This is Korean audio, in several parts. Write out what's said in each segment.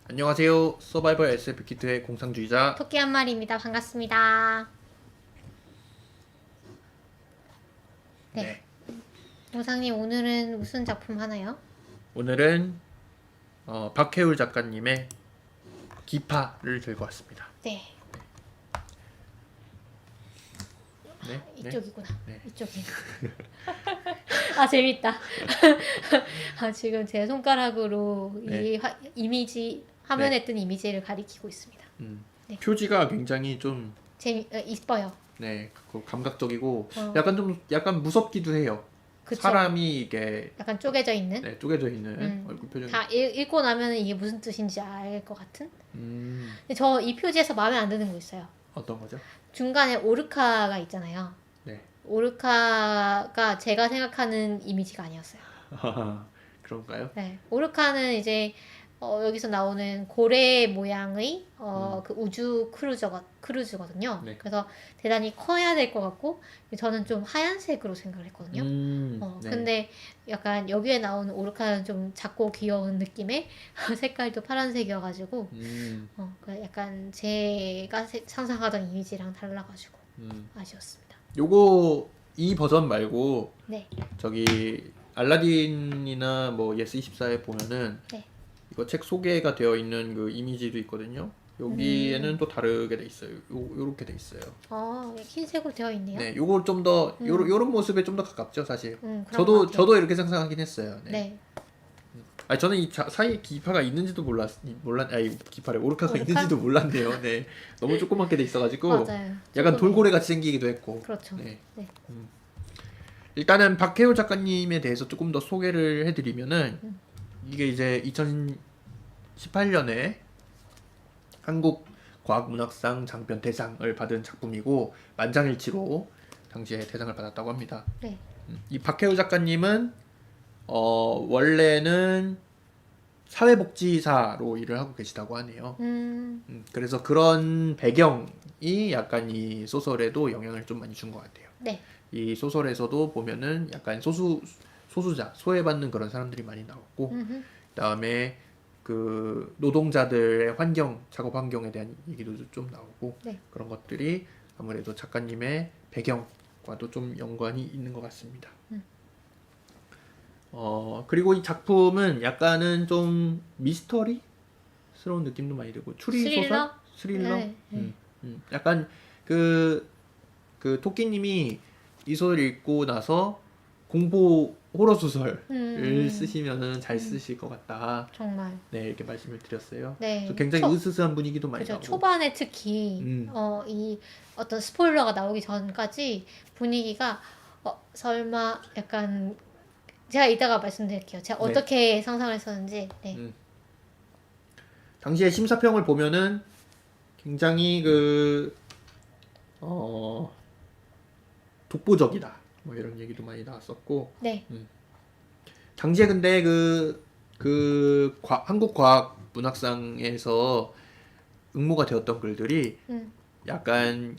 안녕하세요. 서바이벌 SF 키트의 공상주의자. 토끼 한 마리입니다. 반갑습니다. 네. 네. 영상님 오늘은 무슨 작품 하나요? 오늘은 박해울 작가님의 기파를 들고 왔습니다. 네. 네. 이쪽이구나. 네. 이쪽이. 아 재밌다. 아, 지금 제 손가락으로 네. 이 이미지 화면에 뜬 이미지를 가리키고 있습니다. 네. 표지가 굉장히 좀 이뻐요. 네, 감각적이고 어. 약간 무섭기도 해요. 그쵸? 사람이 이게 약간 쪼개져 있는. 네, 쪼개져 있는 얼굴 표정. 다 읽고 나면 이게 무슨 뜻인지 알 것 같은. 음, 근데 저 이 표지에서 마음에 안 드는 거 있어요. 어떤 거죠? 중간에 오르카가 있잖아요. 네. 오르카가 제가 생각하는 이미지가 아니었어요. 그런가요? 네. 오르카는 이제 여기서 나오는 고래 모양의 그 우주 크루즈거든요. 네. 그래서 대단히 커야 될 것 같고 저는 좀 하얀색으로 생각을 했거든요. 네. 근데 약간 여기에 나오는 오르카는 좀 작고 귀여운 느낌의 색깔도 파란색이어가지고 약간 제가 상상하던 이미지랑 달라가지고 아쉬웠습니다. 요거 이 버전 말고 네. 저기 알라딘이나 뭐 예스24에 보면은 네. 이거 책 소개가 되어 있는 그 이미지도 있거든요. 여기에는 또 다르게 돼 있어요. 요렇게 돼 있어요. 흰색으로 되어 있네요. 네, 요걸 좀 더 요런 모습에 좀 더 가깝죠, 사실. 그런 것 저도 같아요. 이렇게 상상하긴 했어요. 네. 네. 아니 저는 이 사이에 기파가 있는지도 아니 기파래 오르카가 오르카? 있는지도 몰랐네요. 네, 너무 조그맣게 돼 있어가지고 맞아요. 약간 조금- 돌고래 같이 생기기도 했고. 그렇죠. 네. 네. 일단은 박해우 작가님에 대해서 조금 더 소개를 해드리면은 이게 이제 2018년에 한국과학문학상 장편 대상을 받은 작품이고 만장일치로 당시에 대상을 받았다고 합니다. 네. 이 박해우 작가님은 원래는 사회복지사로 일을 하고 계시다고 하네요. 그래서 그런 배경이 약간 이 소설에도 영향을 좀 많이 준 것 같아요. 네. 이 소설에서도 보면은 약간 소수자, 소외받는 그런 사람들이 많이 나왔고, 그다음에 그 노동자들의 작업 환경에 대한 얘기도 좀 나오고, 네. 그런 것들이 아무래도 작가님의 배경과도 좀 연관이 있는 것 같습니다. 그리고 이 작품은 약간은 좀 미스터리스러운 느낌도 많이 들고, 추리소설? 스릴러? 네. 약간 그 토끼님이 이 소설 읽고 나서 공포 호러 소설을 쓰시면은 잘 쓰실 것 같다. 정말. 네, 이렇게 말씀을 드렸어요. 네. 그래서 굉장히 으스스한 분위기도 많이 그죠. 나고. 초반에 특히 이 어떤 스포일러가 나오기 전까지 분위기가 설마 약간 제가 이따가 말씀드릴게요. 제가 네. 어떻게 상상을 했었는지. 네. 당시에 심사평을 보면은 굉장히 독보적이다. 뭐 이런 얘기도 많이 나왔었고. 네. 당시에 근데 한국과학문학상에서 응모가 되었던 글들이 약간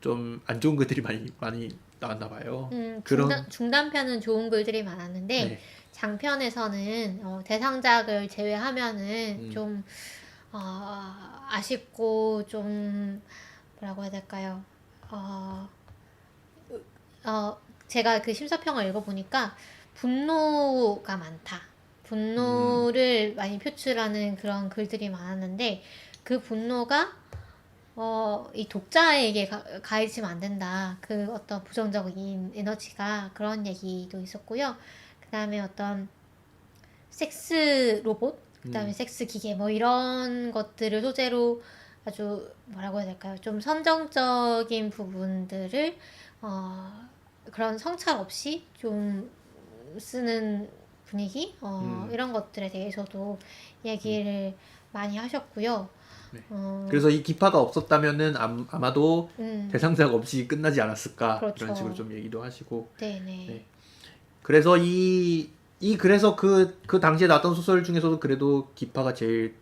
좀 안 좋은 글들이 많이 나왔나 봐요. 중단편은 좋은 글들이 많았는데 네. 장편에서는 대상작을 제외하면은 좀 아쉽고 좀 뭐라고 해야 될까요? 제가 그 심사평을 읽어보니까 분노가 많다. 분노를 많이 표출하는 그런 글들이 많았는데 그 분노가 이 독자에게 가해지면 안 된다. 그 어떤 부정적인 에너지가 그런 얘기도 있었고요. 그 다음에 어떤 섹스 로봇, 그 다음에 섹스 기계 뭐 이런 것들을 소재로 아주 뭐라고 해야 될까요? 좀 선정적인 부분들을 그런 성찰 없이 좀 쓰는 분위기 이런 것들에 대해서도 얘기를 많이 하셨고요. 네. 그래서 이 기파가 없었다면은 아마도 대상작 없이 끝나지 않았을까. 그렇죠. 이런 식으로 좀 얘기도 하시고. 네네. 네. 그래서 그래서 그 당시에 나왔던 소설 중에서도 그래도 기파가 제일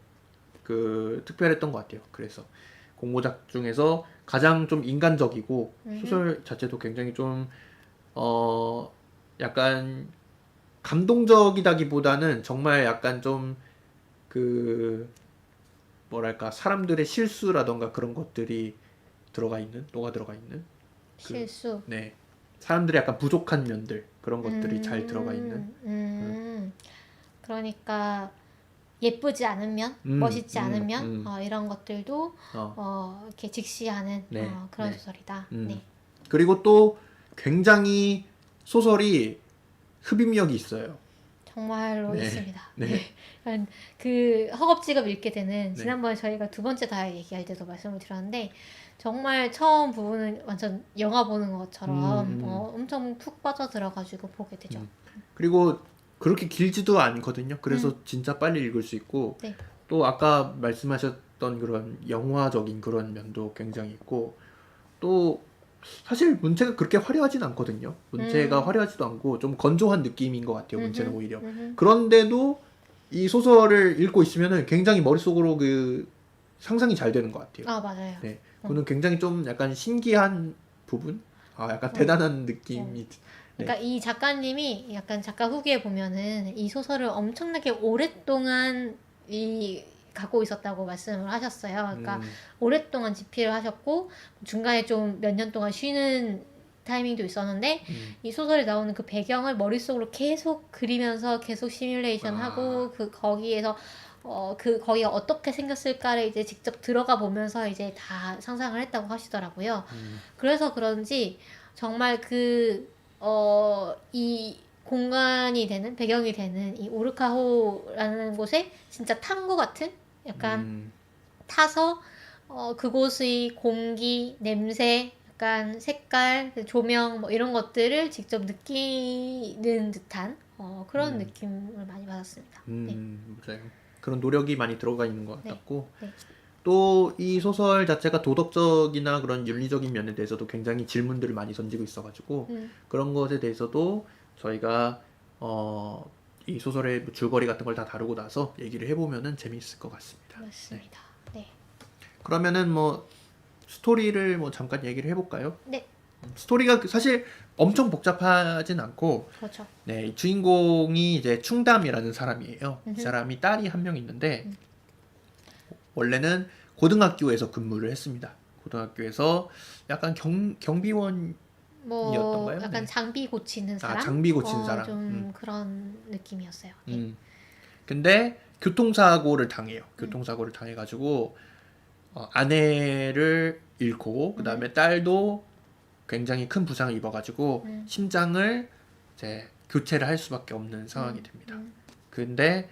특별했던 것 같아요. 그래서 공모작 중에서 가장 좀 인간적이고 소설 자체도 굉장히 좀 약간 감동적이다기보다는 정말 약간 좀 그 뭐랄까 사람들의 실수라던가 그런 것들이 녹아 들어가 있는 실수. 네 사람들의 약간 부족한 면들 그런 것들이 잘 들어가 있는 그러니까 예쁘지 않은 면, 멋있지 않은 면, 이런 것들도 이렇게 직시하는 네, 그런 네. 소설이다. 네. 그리고 또 굉장히 소설이 흡입력이 있어요. 정말로 네. 있습니다. 네. 네. 약간 그 허겁지겁 읽게 되는 네. 지난번에 저희가 두 번째 다이 얘기할 때도 말씀을 드렸는데 정말 처음 부분은 완전 영화 보는 것처럼 엄청 푹 빠져들어가지고 보게 되죠. 그리고 그렇게 길지도 않거든요. 그래서 진짜 빨리 읽을 수 있고 네. 또 아까 말씀하셨던 그런 영화적인 그런 면도 굉장히 있고 또 사실 문체가 그렇게 화려하진 않거든요. 문체가 화려하지도 않고 좀 건조한 느낌인 것 같아요. 문체는 오히려. 그런데도 이 소설을 읽고 있으면은 굉장히 머릿속으로 그 상상이 잘 되는 것 같아요. 아, 맞아요. 네, 그거는 굉장히 좀 약간 신기한 부분, 약간 대단한 느낌이. 그러니까 이 작가님이 약간 작가 후기에 보면은 이 소설을 엄청나게 오랫동안 갖고 있었다고 말씀을 하셨어요. 그러니까 오랫동안 집필을 하셨고 중간에 좀 몇 년 동안 쉬는 타이밍도 있었는데 이 소설에 나오는 그 배경을 머릿속으로 계속 그리면서 계속 시뮬레이션 하고 거기에서 거기가 어떻게 생겼을까를 이제 직접 들어가 보면서 이제 다 상상을 했다고 하시더라고요. 그래서 그런지 정말 이 공간이 되는, 배경이 되는 이 오르카호라는 곳에 진짜 탄 것 같은 약간 타서 그곳의 공기, 냄새, 약간 색깔, 조명 뭐 이런 것들을 직접 느끼는 듯한 그런 느낌을 많이 받았습니다. 네. 맞아요. 그런 노력이 많이 들어가 있는 것 네. 같았고 네. 또 이 소설 자체가 도덕적이나 그런 윤리적인 면에 대해서도 굉장히 질문들을 많이 던지고 있어가지고 그런 것에 대해서도 저희가 이 소설의 줄거리 같은 걸 다 다루고 나서 얘기를 해보면은 재미있을 것 같습니다. 맞습니다. 네. 그러면은 뭐 스토리를 뭐 잠깐 얘기를 해볼까요? 네. 스토리가 사실 엄청 복잡하진 않고 그렇죠. 네, 이 주인공이 이제 충담이라는 사람이에요. 이 사람이 딸이 한 명 있는데 원래는 고등학교에서 근무를 했습니다. 고등학교에서 약간 경비원이었던 뭐 거예요? 약간 네. 장비 고치는 사람? 장비 고치는 사람. 좀 그런 느낌이었어요. 네. 근데 교통사고를 당해요. 교통사고를 당해가지고 아내를 잃고 그 다음에 딸도 굉장히 큰 부상을 입어가지고 심장을 이제 교체를 할 수밖에 없는 상황이 됩니다. 근데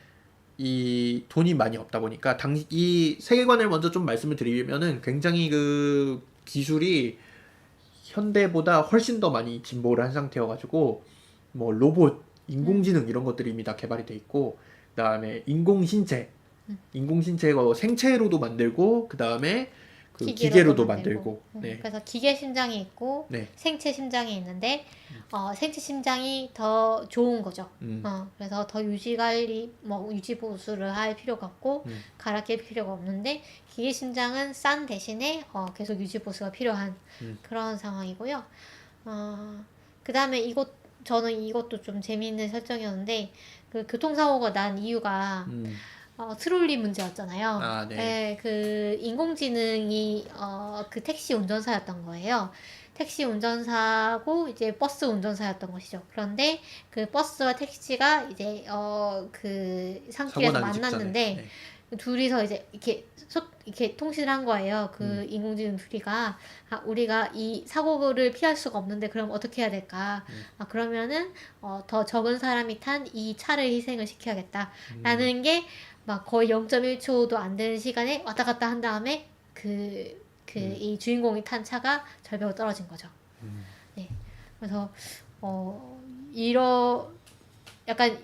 이 돈이 많이 없다 보니까 이 세계관을 먼저 좀 말씀을 드리면은 굉장히 그 기술이 현대보다 훨씬 더 많이 진보를 한 상태여가지고 뭐 로봇, 인공지능 이런 것들이 이미 다 개발이 돼 있고 그 다음에 인공신체가 생체로도 만들고 그 다음에 그 기계로도 만들고. 네. 그래서 기계 심장이 있고 네. 생체 심장이 있는데 생체 심장이 더 좋은 거죠. 그래서 더 유지 관리, 뭐 유지 보수를 할 필요가 없고 갈아 낄 필요가 없는데 기계 심장은 싼 대신에 계속 유지 보수가 필요한 그런 상황이고요. 그 다음에 저는 이것도 좀 재미있는 설정이었는데 그 교통사고가 난 이유가 트롤리 문제였잖아요. 네. 네, 그 인공지능이 그 택시 운전사였던 거예요. 택시 운전사고 이제 버스 운전사였던 것이죠. 그런데 그 버스와 택시가 이제 그 산길에서 만났는데 네. 둘이서 이제 이렇게 통신을 한 거예요. 그 인공지능 둘이가 우리가 이 사고를 피할 수가 없는데 그럼 어떻게 해야 될까? 그러면은 더 적은 사람이 탄 이 차를 희생을 시켜야겠다라는 게 막 거의 0.1초도 안 되는 시간에 왔다 갔다 한 다음에 이 주인공이 탄 차가 절벽으로 떨어진 거죠. 네. 그래서 약간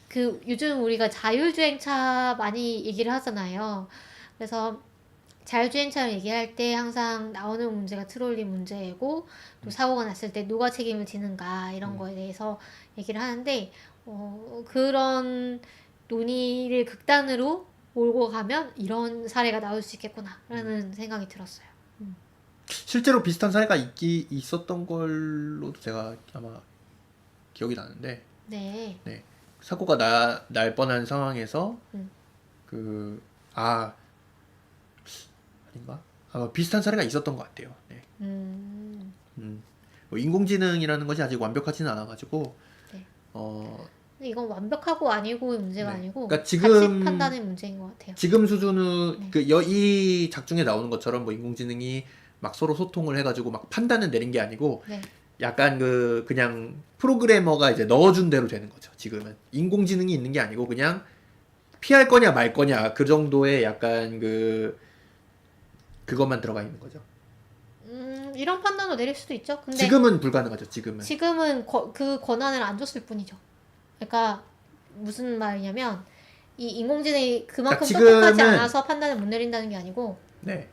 그 요즘 우리가 자율주행차 많이 얘기를 하잖아요. 그래서 자율주행차를 얘기할 때 항상 나오는 문제가 트롤리 문제이고 또 사고가 났을 때 누가 책임을 지는가 이런 거에 대해서 얘기를 하는데 그런 논의를 극단으로 몰고 가면 이런 사례가 나올 수 있겠구나라는 생각이 들었어요. 실제로 비슷한 사례가 있었던 걸로도 제가 아마 기억이 나는데 네. 사고가 날 뻔한 상황에서 아닌가? 비슷한 사례가 있었던 것 같아요. 네. 음. 뭐 인공지능이라는 것이 아직 완벽하지는 않아가지고 네. 어, 근데 이건 완벽하고 아니고의 문제가 네. 아니고 그러니까 가치 판단의 문제인 것 같아요. 지금 수준은 네. 이 작중에 나오는 것처럼 뭐 인공지능이 막 서로 소통을 해가지고 막 판단을 내린 게 아니고 네. 약간 그냥 프로그래머가 이제 넣어준 대로 되는 거죠. 지금은 인공지능이 있는 게 아니고 그냥 피할 거냐 말 거냐 그 정도의 약간 그것만 들어가 있는 거죠. 이런 판단도 내릴 수도 있죠. 근데 지금은 불가능하죠. 지금은. 지금은 그 권한을 안 줬을 뿐이죠. 그러니까 무슨 말이냐면 이 인공지능이 그만큼 똑똑하지 지금은 않아서 판단을 못 내린다는 게 아니고 네.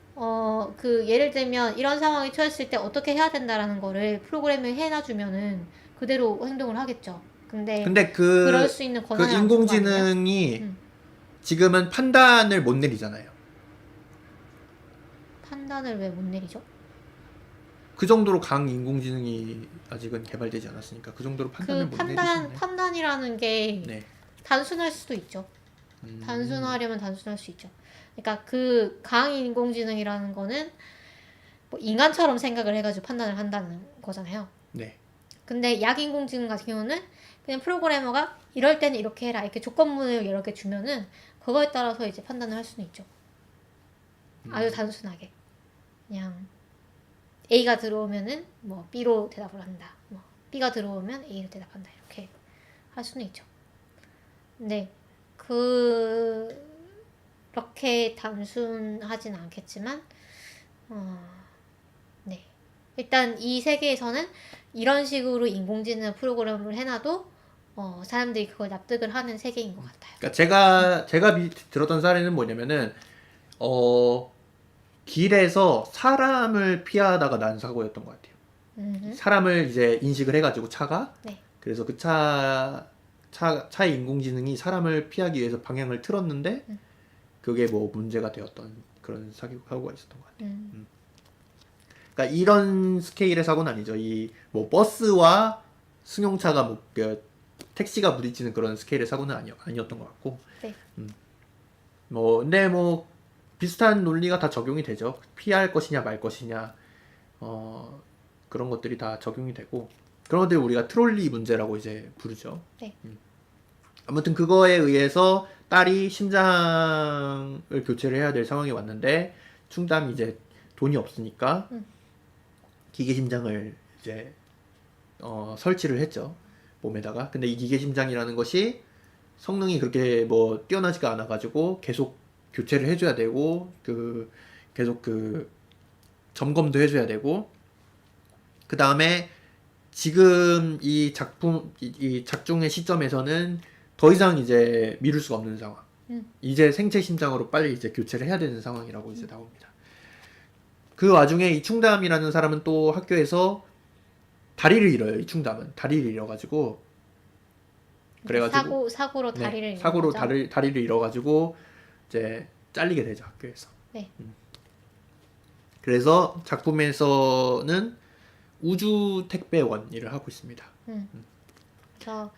예를 들면 이런 상황이 처했을 때 어떻게 해야 된다라는 거를 프로그램을 해놔주면은 그대로 행동을 하겠죠. 근데 그럴 수 있는 그 권한을 안 준 거 아니에요? 인공지능이 지금은 판단을 못 내리잖아요. 판단을 왜 못 내리죠? 그 정도로 강 인공지능이 아직은 개발되지 않았으니까 그 정도로 판단을 못 내리잖아요. 판단이라는 게 네. 단순할 수도 있죠. 단순하려면 단순할 수 있죠. 그러니까 그 강인공지능이라는 거는 뭐 인간처럼 생각을 해가지고 판단을 한다는 거잖아요. 네. 근데 약인공지능 같은 경우는 그냥 프로그래머가 이럴 때는 이렇게 해라 이렇게 조건문을 여러 개 주면은 그거에 따라서 이제 판단을 할 수는 있죠. 아주 단순하게 그냥 A가 들어오면은 뭐 B로 대답을 한다. 뭐 B가 들어오면 A로 대답한다. 이렇게 할 수는 있죠. 근데 그렇게 단순하진 않겠지만 네. 일단 이 세계에서는 이런 식으로 인공지능 프로그램을 해놔도 사람들이 그걸 납득을 하는 세계인 것 같아요. 그러니까 제가 들었던 사례는 뭐냐면은 길에서 사람을 피하다가 난 사고였던 것 같아요. 사람을 이제 인식을 해가지고 차가 네. 그래서 그 차의 인공지능이 사람을 피하기 위해서 방향을 틀었는데 그게 뭐 문제가 되었던 그런 사고가 있었던 것 같아요. 그러니까 이런 스케일의 사고는 아니죠. 이 뭐 버스와 승용차가 택시가 부딪히는 그런 스케일의 사고는 아니었던 것 같고. 네. 근데 비슷한 논리가 다 적용이 되죠. 피할 것이냐 말 것이냐 그런 것들이 다 적용이 되고 그런 것들 우리가 트롤리 문제라고 이제 부르죠. 네. 아무튼 그거에 의해서 딸이 심장을 교체를 해야 될 상황이 왔는데 충담이 이제 돈이 없으니까 기계 심장을 이제 설치를 했죠. 몸에다가. 근데 이 기계 심장이라는 것이 성능이 그렇게 뭐 뛰어나지가 않아 가지고 계속 교체를 해줘야 되고 계속 점검도 해줘야 되고 그 다음에 지금 이 작중의 시점에서는 더 이상 이제 미룰 수가 없는 상황. 이제 생체 심장으로 빨리 이제 교체를 해야 되는 상황이라고 이제 나옵니다. 그 와중에 이 충담이라는 사람은 또 학교에서 다리를 잃어요. 이 충담은 다리를 잃어가지고 그래가지고 사고로 다리를 잃은 사고로 거죠? 다리를 잃어가지고 이제 잘리게 되죠 학교에서. 네. 그래서 작품에서는 우주 택배원 일을 하고 있습니다. 그래서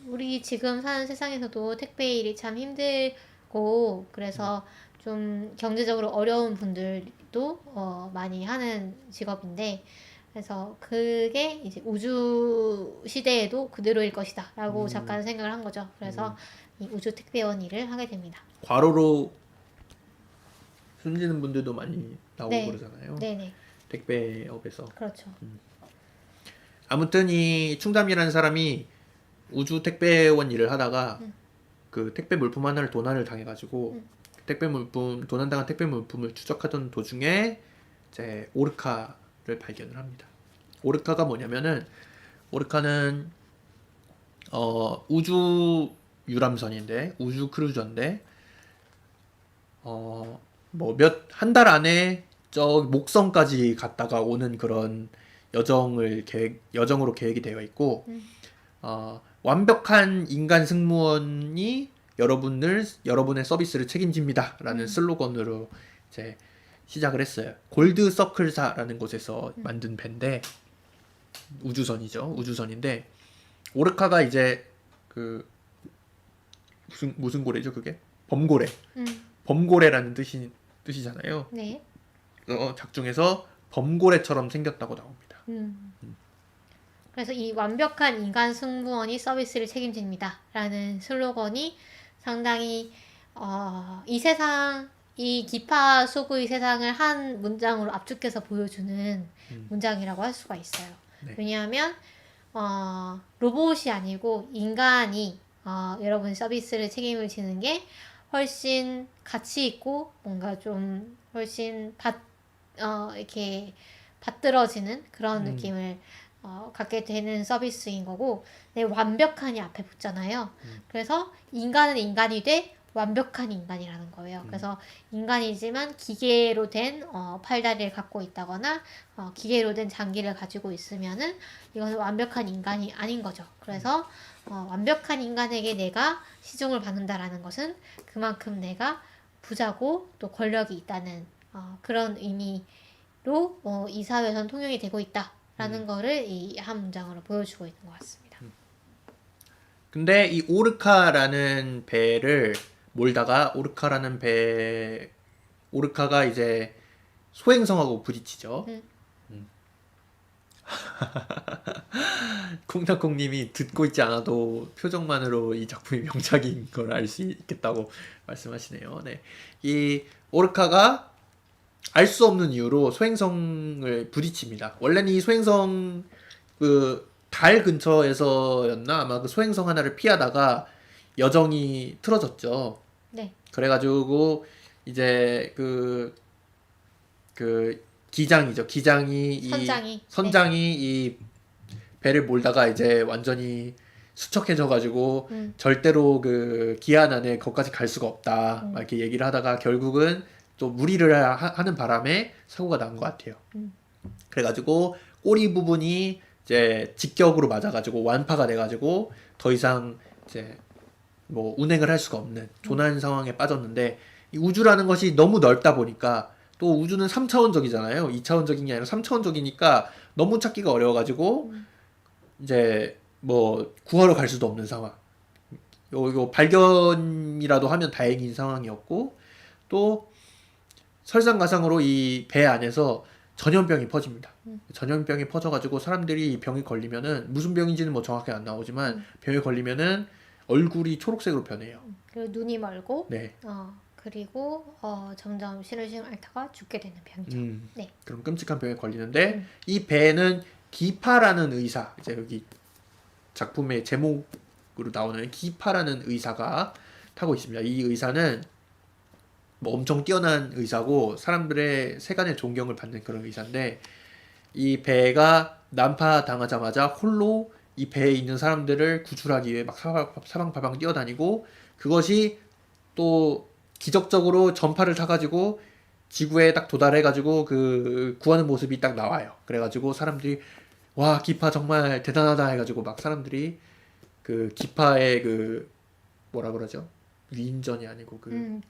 우리 지금 사는 세상에서도 택배 일이 참 힘들고 그래서 좀 경제적으로 어려운 분들도 많이 하는 직업인데 그래서 그게 이제 우주 시대에도 그대로일 것이다 라고 작가는 생각을 한 거죠. 그래서 이 우주 택배원 일을 하게 됩니다. 과로로 숨지는 분들도 많이 나오고 네. 그러잖아요. 네네. 택배업에서. 그렇죠. 아무튼 이 충담이라는 사람이 우주 택배원 일을 하다가 그 택배 물품 하나를 도난을 당해가지고 도난당한 택배 물품을 추적하던 도중에 이제 오르카를 발견을 합니다. 오르카가 뭐냐면은 오르카는 우주 유람선인데 우주 크루저인데 뭐 한 달 안에 저 목성까지 갔다가 오는 그런 여정으로 계획이 되어 있고 완벽한 인간 승무원이 여러분의 서비스를 책임집니다라는 슬로건으로 이제 시작을 했어요. 골드 서클사라는 곳에서 만든 배인데 우주선인데 오르카가 이제 무슨 고래죠 그게? 범고래. 음. 범고래라는 뜻이잖아요. 네. 작중에서 범고래처럼 생겼다고 나옵니다. 그래서 이 완벽한 인간 승무원이 서비스를 책임집니다. 라는 슬로건이 상당히 이 세상, 이 기파 속의 세상을 한 문장으로 압축해서 보여주는 문장이라고 할 수가 있어요. 네. 왜냐하면 로봇이 아니고 인간이 여러분 서비스를 책임을 지는 게 훨씬 가치 있고 뭔가 좀 훨씬 이렇게 받들어지는 그런 느낌을 갖게 되는 서비스인 거고, 네, 완벽한이 앞에 붙잖아요. 그래서 인간은 인간이 돼 완벽한 인간이라는 거예요. 그래서 인간이지만 기계로 된 팔다리를 갖고 있다거나 기계로 된 장기를 가지고 있으면은 이거는 완벽한 인간이 아닌 거죠. 그래서 완벽한 인간에게 내가 시중을 받는다라는 것은 그만큼 내가 부자고 또 권력이 있다는 그런 의미로 이 사회에선 통용이 되고 있다라는 거를 이 한 문장으로 보여주고 있는 것 같습니다. 근데 이 오르카라는 배를 몰다가 오르카가 이제 소행성하고 부딪히죠. 콩닥콩님이 듣고 있지 않아도 표정만으로 이 작품이 명작인 걸 알 수 있겠다고 말씀하시네요. 네. 이 오르카가 알 수 없는 이유로 소행성을 부딪힙니다. 원래는 이 소행성 달 근처에서였나 아마 그 소행성 하나를 피하다가 여정이 틀어졌죠. 네. 그래가지고 이제 기장이죠. 선장이 이 배를 몰다가 이제 완전히 수척해져가지고 절대로 그 기한 안에 거기까지 갈 수가 없다. 막 이렇게 얘기를 하다가 결국은 또 무리를 하는 바람에 사고가 난 것 같아요. 그래가지고 꼬리 부분이 이제 직격으로 맞아가지고 완파가 돼가지고 더 이상 이제 뭐 운행을 할 수가 없는 조난 상황에 빠졌는데, 이 우주라는 것이 너무 넓다 보니까, 또 우주는 3차원적이잖아요. 2차원적인 게 아니라 3차원적이니까 너무 찾기가 어려워가지고 이제 뭐 구하러 갈 수도 없는 상황. 요 발견이라도 하면 다행인 상황이었고, 또 설상가상으로 이 배 안에서 전염병이 퍼집니다. 전염병이 퍼져가지고 사람들이 병이 걸리면은, 무슨 병인지는 뭐 정확히 안 나오지만 병에 걸리면은 얼굴이 초록색으로 변해요. 그리고 눈이 멀고, 네. 그리고 점점 시름시름 앓다가 죽게 되는 병이죠. 네. 그럼 끔찍한 병에 걸리는데, 이 배는 기파라는 의사, 이제 여기 작품의 제목으로 나오는 기파라는 의사가 타고 있습니다. 이 의사는 뭐 엄청 뛰어난 의사고 사람들의 세간의 존경을 받는 그런 의사인데, 이 배가 난파당하자마자 홀로 이 배에 있는 사람들을 구출하기 위해 막 사방팔방 뛰어다니고, 그것이 또 기적적으로 전파를 타가지고 지구에 딱 도달해가지고 그 구하는 모습이 딱 나와요. 그래가지고 사람들이 와, 기파 정말 대단하다 해가지고 막 사람들이 그 기파의 그 뭐라 그러죠? 위인전이 아니고 그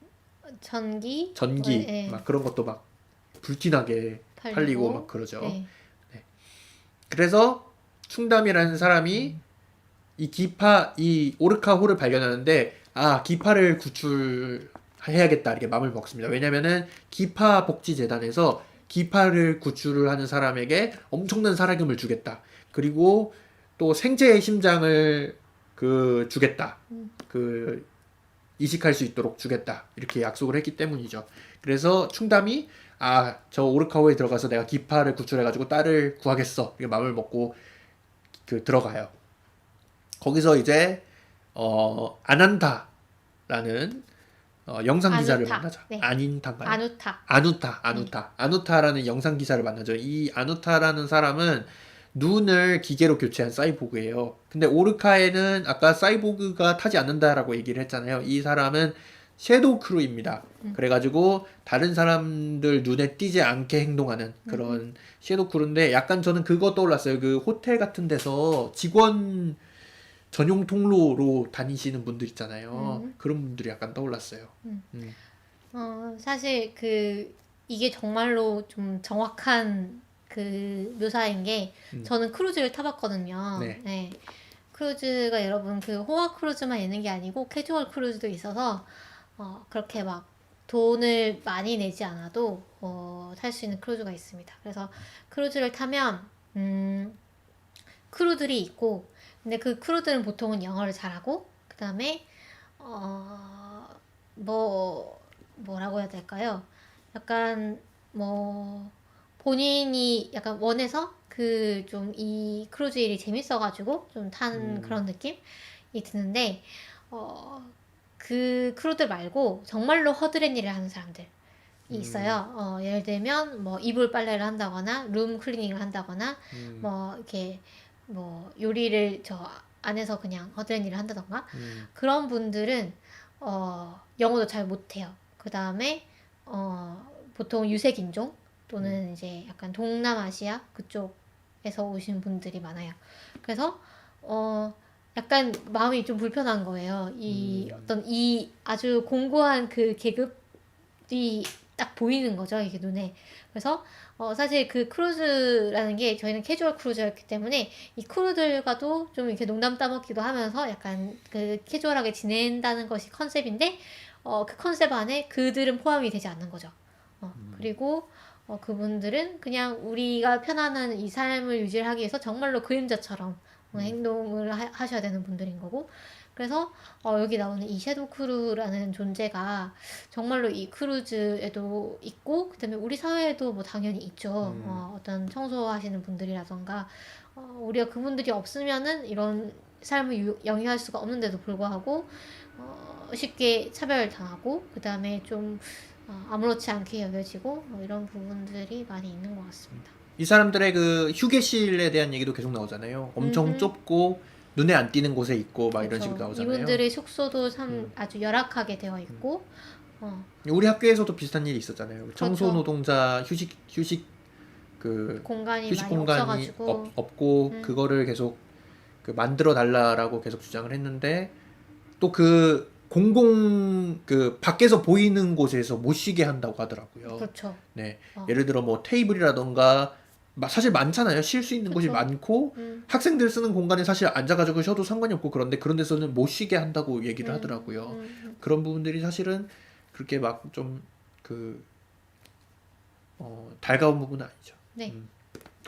전기 네. 막 그런 것도 막 불티나게 팔리고 막 그러죠. 네. 네. 그래서 충담이라는 사람이 이 오르카호를 발견하는데, 기파를 구출해야겠다 이렇게 마음을 먹습니다. 왜냐면은 기파 복지재단에서 기파를 구출을 하는 사람에게 엄청난 사례금을 주겠다. 그리고 또 생체의 심장을 주겠다. 이식할 수 있도록 주겠다. 이렇게 약속을 했기 때문이죠. 그래서 충담이 저 오르카호에 들어가서 내가 기파를 구출해가지고 딸을 구하겠어. 이렇게 마음을 먹고 들어가요. 거기서 이제 아난타라는 영상 기사를 만나죠. 네. 아닌타인가요? 아누타라는 영상 기사를 만나죠. 이 아누타라는 사람은 눈을 기계로 교체한 사이보그예요. 근데 오르카에는 아까 사이보그가 타지 않는다라고 얘기를 했잖아요. 이 사람은 섀도우 크루입니다. 그래가지고 다른 사람들 눈에 띄지 않게 행동하는 그런 섀도우 크루인데, 약간 저는 그거 떠올랐어요. 그 호텔 같은 데서 직원 전용 통로로 다니시는 분들 있잖아요. 그런 분들이 약간 떠올랐어요. 사실 이게 정말로 좀 정확한 묘사인 게, 저는 크루즈를 타봤거든요. 네. 네. 크루즈가 여러분 호화 크루즈만 있는 게 아니고 캐주얼 크루즈도 있어서 그렇게 막 돈을 많이 내지 않아도 탈 수 있는 크루즈가 있습니다. 그래서 크루즈를 타면 크루들이 있고, 근데 그 크루들은 보통은 영어를 잘하고, 그 다음에 뭐라고 해야 될까요? 약간 뭐 본인이 약간 원해서 그 좀 이 크루즈 일이 재밌어가지고 좀 탄 그런 느낌이 드는데, 그 크루들 말고 정말로 허드렛 일을 하는 사람들이 있어요. 예를 들면 뭐 이불 빨래를 한다거나 룸 클리닝을 한다거나 뭐 이렇게 뭐 요리를 저 안에서 그냥 허드렛 일을 한다던가 그런 분들은 영어도 잘 못해요. 그 다음에 보통 유색인종 또는 이제 약간 동남아시아 그쪽에서 오신 분들이 많아요. 그래서 약간 마음이 좀 불편한 거예요. 이 어떤 이 아주 공고한 그 계급이 딱 보이는 거죠, 이게 눈에. 그래서 사실 그 크루즈라는 게 저희는 캐주얼 크루즈였기 때문에 이 크루들과도 좀 이렇게 농담 따먹기도 하면서 약간 그 캐주얼하게 지낸다는 것이 컨셉인데 그 컨셉 안에 그들은 포함이 되지 않는 거죠. 그리고 그분들은 그냥 우리가 편안한 이 삶을 유지하기 위해서 정말로 그림자처럼 행동을 하셔야 되는 분들인 거고, 그래서 여기 나오는 이 섀도우 크루라는 존재가 정말로 이 크루즈에도 있고, 그다음에 우리 사회에도 뭐 당연히 있죠. 어떤 청소하시는 분들이라던가 우리가 그분들이 없으면은 이런 삶을 영위할 수가 없는데도 불구하고 쉽게 차별당하고, 그다음에 좀 아무렇지 않게 여겨지고 이런 부분들이 많이 있는 것 같습니다. 이 사람들의 그 휴게실에 대한 얘기도 계속 나오잖아요. 엄청 좁고 눈에 안 띄는 곳에 있고 막 이런 식으로 나오잖아요. 이분들의 숙소도 참 아주 열악하게 되어 있고 우리 학교에서도 비슷한 일이 있었잖아요. 그렇죠. 청소 노동자 휴식 공간이 휴식 많이 공간이 없어가지고 없고 그거를 계속 그 만들어 달라라고 계속 주장을 했는데, 또 그 공공 그 밖에서 보이는 곳에서 못 쉬게 한다고 하더라고요. 그렇죠. 네, 예를 들어 뭐 테이블이라던가 사실 많잖아요. 쉴 수 있는 곳이 그렇죠. 많고 학생들 쓰는 공간에 사실 앉아가지고 쉬어도 상관이 없고, 그런데 그런 데서는 못 쉬게 한다고 얘기를 하더라고요. 그런 부분들이 사실은 그렇게 막 좀 달가운 부분은 아니죠. 네.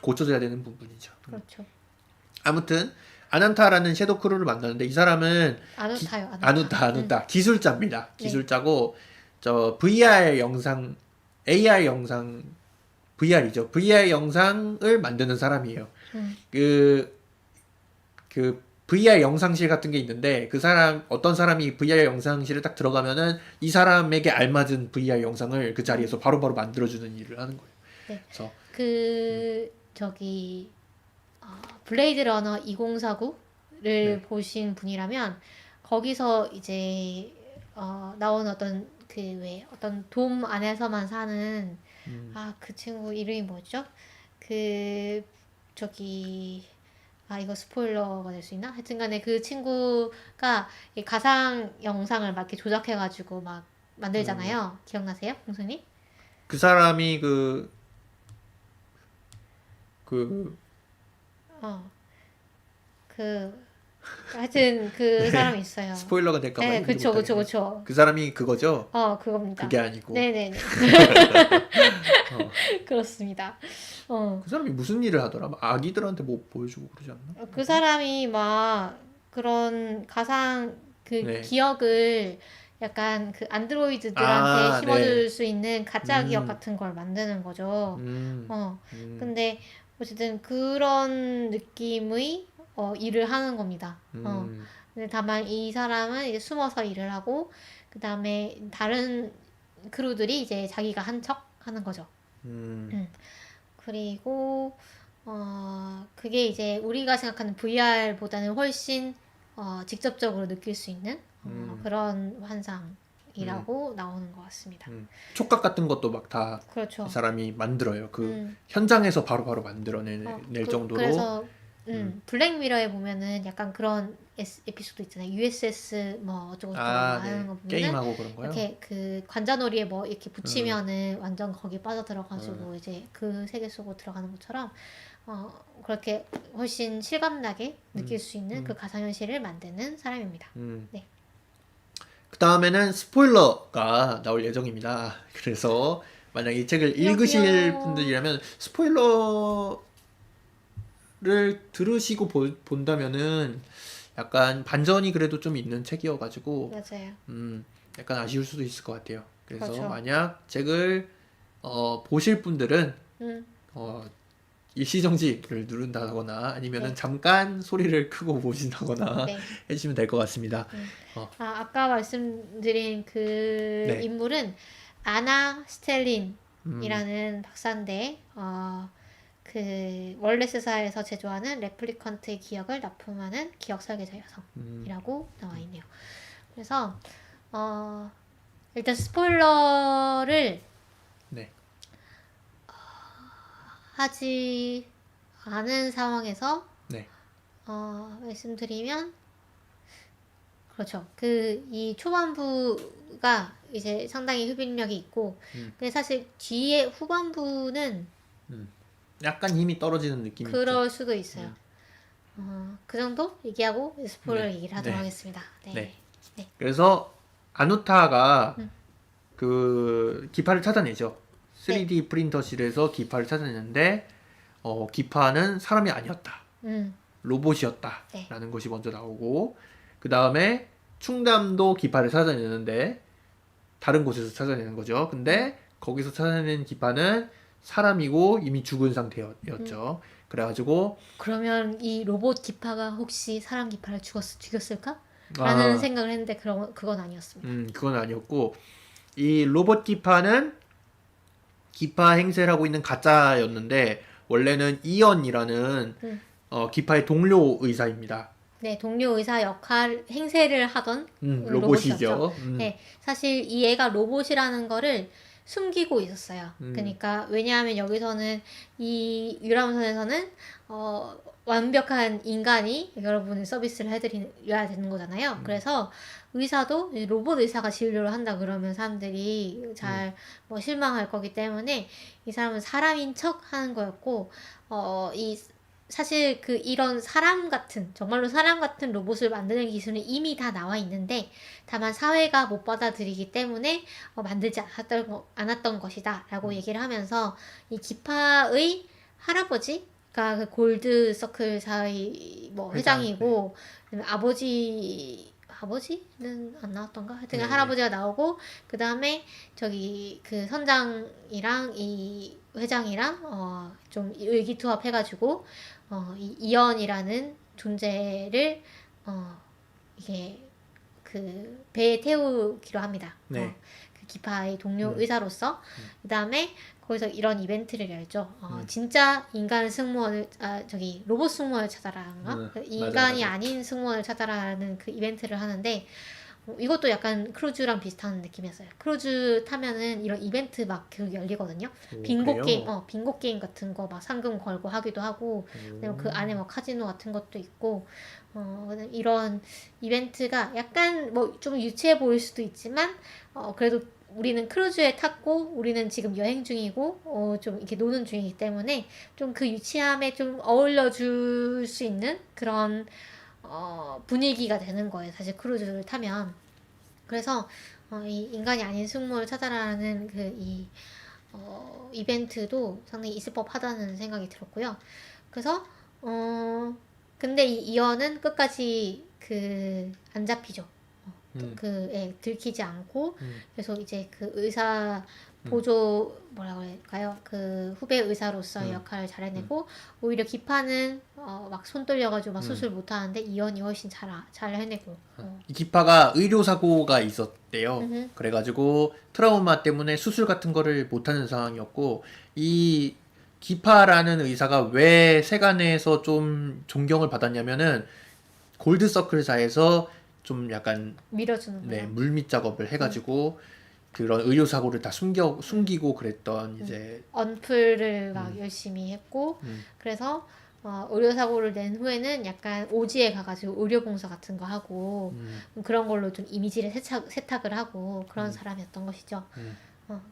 고쳐져야 되는 부분이죠. 그렇죠. 아무튼 아난타라는 섀도우 크루를 만나는데, 이 사람은 아누타. 기술자입니다. 네. 기술자고 저 VR 영상, AR 영상, VR이죠. VR 영상을 만드는 사람이에요. 그 VR 영상실 같은 게 있는데, 어떤 사람이 VR 영상실에 딱 들어가면은 이 사람에게 알맞은 VR 영상을 그 자리에서 바로바로 만들어주는 일을 하는 거예요. 네. 그래서 저기 블레이드 러너 2049를 보신 분이라면 거기서 이제 나온 어떤 어떤 돔 안에서만 사는 그 친구 이름이 뭐죠? 이거 스포일러가 될 수 있나? 하여튼간에 그 친구가 이 가상 영상을 막 이렇게 조작해가지고 막 만들잖아요. 기억나세요, 형수님? 그 사람이 하여튼 그 사람이 있어요. 스포일러가 될까봐. 네, 그쵸. 그 사람이 그거죠? 그겁니다. 그게 아니고. 네네네. 그렇습니다. 그 사람이 무슨 일을 하더라? 막 아기들한테 뭐 보여주고 그러지 않나? 그 사람이 막 그런 가상 네. 기억을 약간 그 안드로이드들한테 심어줄 네. 수 있는 가짜 기억 같은 걸 만드는 거죠. 근데 어쨌든 그런 느낌의 일을 하는 겁니다. 근데 다만 이 사람은 이제 숨어서 일을 하고, 그 다음에 다른 크루들이 이제 자기가 한 척 하는 거죠. 그리고 그게 이제 우리가 생각하는 VR보다는 훨씬 직접적으로 느낄 수 있는 그런 환상이라고 나오는 것 같습니다. 촉각 같은 것도 막 다 그렇죠. 이 사람이 만들어요. 현장에서 바로바로 만들어낼 정도로. 그래서 블랙미러에 보면은 약간 그런 에피소드 있잖아요. USS 뭐 어쩌고저쩌고 하는 거 보면은 게임하고 그런 거요? 이렇게 그 관자놀이에 뭐 이렇게 붙이면은 완전 거기 빠져들어가지고 이제 그 세계 속으로 들어가는 것처럼 그렇게 훨씬 실감나게 느낄 수 있는 그 가상현실을 만드는 사람입니다. 네. 그 다음에는 스포일러가 나올 예정입니다. 그래서 만약 이 책을 읽으실 분들이라면 스포일러를 들으시고 본다면은 약간 반전이 그래도 좀 있는 책이어가지고 맞아요. 약간 아쉬울 수도 있을 것 같아요. 그래서 그렇죠. 만약 책을 보실 분들은 음. 일시정지를 누른다거나 아니면은 네. 잠깐 소리를 크고 보신다거나 네. 해주시면 될 것 같습니다. 아까 말씀드린 그 네. 인물은 아나 스텔린이라는 음, 박사인데, 그 월레스사에서 제조하는 레플리컨트의 기억을 납품하는 기억 설계자 음, 여성이라고 나와 있네요. 그래서 일단 스포일러를 네. 하지 않은 상황에서 네. 말씀드리면, 그렇죠. 그 이 초반부가 이제 상당히 흡입력이 있고, 음, 근데 사실 뒤에 후반부는 음. 약간 힘이 떨어지는 느낌이 있죠. 그럴 수도 있어요. 음, 그 정도 얘기하고 스포일러 네. 얘기를 하도록 네. 하겠습니다. 네. 네. 네. 그래서 아누타가 음. 그 기파를 찾아내죠. 네. 3D 프린터실에서 기파를 찾아내는데 기파는 사람이 아니었다. 음. 로봇이었다. 네. 라는 것이 먼저 나오고 그 다음에 충담도 기파를 찾아내는데 다른 곳에서 찾아내는 거죠. 근데 거기서 찾아낸 기파는 사람이고 이미 죽은 상태였죠. 그래가지고 그러면 이 로봇 기파가 혹시 사람 기파를 죽였을까? 라는 아, 생각을 했는데 그건 아니었습니다. 그건 아니었고 이 로봇 기파는 기파 행세를 하고 있는 가짜였는데 원래는 이언이라는 음. 기파의 동료 의사입니다. 네, 동료 의사 행세를 하던 로봇이었죠. 로봇이죠. 네, 사실 이 애가 로봇이라는 거를 숨기고 있었어요. 그러니까 왜냐하면 여기서는 이 유람선에서는 완벽한 인간이 여러분을 서비스를 해드려야 되는 거잖아요. 그래서 의사도 로봇 의사가 진료를 한다 그러면 사람들이 잘 뭐 실망할 거기 때문에 이 사람은 사람인 척 하는 거였고, 이 사실 그 이런 사람 같은, 정말로 사람 같은 로봇을 만드는 기술은 이미 다 나와 있는데 다만 사회가 못 받아들이기 때문에 만들지 않았던 것이다 라고 얘기를 하면서 이 기파의 할아버지가 그 골드 서클 사의 뭐 회장이고, 아버지는 안 나왔던가? 하여튼 네. 할아버지가 나오고, 그 다음에 저기 그 선장이랑 이 회장이랑 좀 의기투합해가지고 이 이언이라는 존재를 이게 그 배에 태우기로 합니다. 네. 그 기파의 동료 의사로서. 그 다음에 거기서 이런 이벤트를 열죠. 진짜 인간 승무원을 저기 로봇 승무원을 찾아라인가? 그 인간이 맞아. 아닌 승무원을 찾아라는 그 이벤트를 하는데, 이것도 약간 크루즈랑 비슷한 느낌이었어요. 크루즈 타면은 이런 이벤트 막 계속 열리거든요. 빙고 게임 같은 거 막 상금 걸고 하기도 하고, 그리고 그 안에 뭐 카지노 같은 것도 있고, 이런 이벤트가 약간 뭐 좀 유치해 보일 수도 있지만, 그래도 우리는 크루즈에 탔고, 우리는 지금 여행 중이고, 좀 이렇게 노는 중이기 때문에 좀 그 유치함에 좀 어울려 줄 수 있는 그런 분위기가 되는 거예요. 사실 크루즈를 타면. 그래서 이 인간이 아닌 승무원을 찾아라는 그 이벤트도 상당히 있을 법하다는 생각이 들었고요. 그래서 근데 이 이언은 끝까지 안 잡히죠. 들키지 않고, 그래서 이제 그 의사 보조 뭐라 그럴까요? 그 후배 의사로서의 역할을 잘 해내고, 오히려 기파는 막 손 떨려가지고 막 수술 못 하는데 이언이 훨씬 잘 해내고. 이 기파가 의료 사고가 있었대요. 음흠. 그래가지고 트라우마 때문에 수술 같은 거를 못하는 상황이었고 이 기파라는 의사가 왜 세간에서 좀 존경을 받았냐면은 골드 서클사에서 좀 약간 밀어주는구나. 물밑 작업을 해가지고 그런 의료 사고를 다 숨기고 그랬던 이제 언플을 막 열심히 했고, 그래서 의료사고를 낸 후에는 약간 오지에 가가지고 의료봉사 같은 거 하고, 그런 걸로 좀 이미지를 세탁을 하고 그런 사람이었던 것이죠.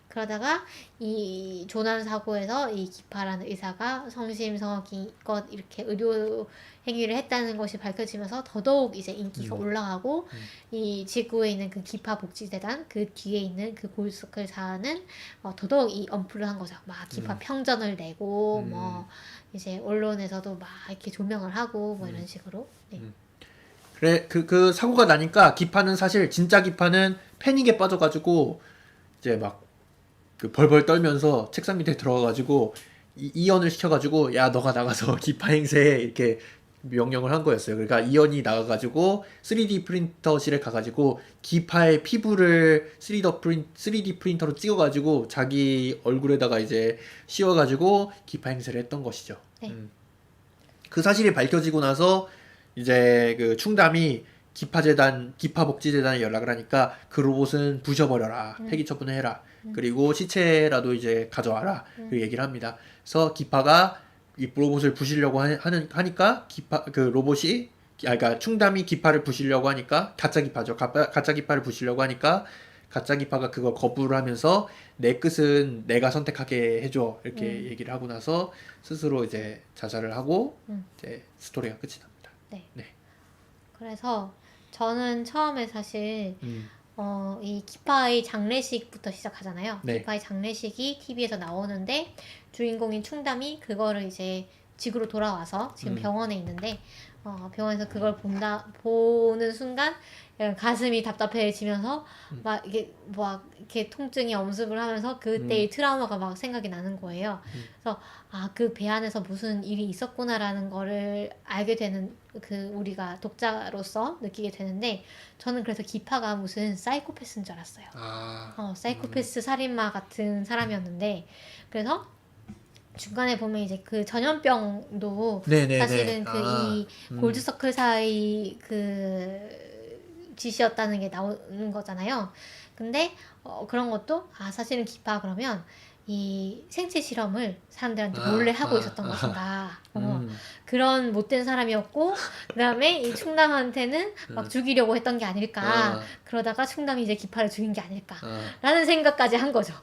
그러다가 이 조난 사고에서 이 기파라는 의사가 성심성의껏 이렇게 의료 행위를 했다는 것이 밝혀지면서 더더욱 이제 인기가 올라가고 이 지구에 있는 그 기파 복지재단 그 뒤에 있는 그 골드서클 사는 더더욱 이 언플을 한 거죠. 막 기파 평전을 내고 뭐 이제 언론에서도 막 이렇게 조명을 하고 뭐 이런 식으로. 네. 그래 그 사고가 나니까 기파는 사실 진짜 기파는 패닉에 빠져가지고 이제 막 그 벌벌 떨면서 책상 밑에 들어가가지고 이연을 시켜가지고 야 너가 나가서 기파 행세해 이렇게 명령을 한 거였어요. 그러니까 이연이 나가가지고 3D 프린터실에 가가지고 기파의 피부를 3D 프린터로 찍어가지고 자기 얼굴에다가 이제 씌워가지고 기파 행세를 했던 것이죠. 네. 그 사실이 밝혀지고 나서 이제 그 충담이 기파복지재단에 연락을 하니까 그 로봇은 부셔버려라. 폐기 처분을 해라. 그리고 시체라도 이제 가져와라. 그 얘기를 합니다. 그래서 기파가 이 로봇을 부시려고 하니까 그 로봇이 그러니까 충담이 기파를 부시려고 하니까 가짜 기파죠. 가짜 기파를 부시려고 하니까 가짜 기파가 그걸 거부를 하면서 내 끝은 내가 선택하게 해줘 이렇게 얘기를 하고 나서 스스로 이제 자살을 하고 이제 스토리가 끝이 납니다. 네. 네. 그래서 저는 처음에 사실 이 기파의 장례식부터 시작하잖아요. 네. 기파의 장례식이 TV에서 나오는데 주인공인 충담이 그거를 이제 지구로 돌아와서 지금 병원에 있는데 병원에서 그걸 보는 순간 약간 가슴이 답답해지면서 막 이렇게 통증이 엄습을 하면서 그때의 트라우마가 막 생각이 나는 거예요. 그래서 그 배 안에서 무슨 일이 있었구나라는 거를 알게 되는 그 우리가 독자로서 느끼게 되는데 저는 그래서 기파가 무슨 사이코패스인 줄 알았어요. 사이코패스 살인마 같은 사람이었는데 그래서 중간에 보면 이제 그 전염병도 네네네. 사실은 이 골드서클사의 그 짓이었다는 게 나오는 거잖아요. 근데 그런 것도 사실은 기파 그러면 이 생체 실험을 사람들한테 몰래 하고 있었던 것인가. 그런 못된 사람이었고 그다음에 이 충남한테는 막 죽이려고 했던 게 아닐까. 그러다가 충남이 이제 기파를 죽인 게 아닐까. 라는 생각까지 한 거죠.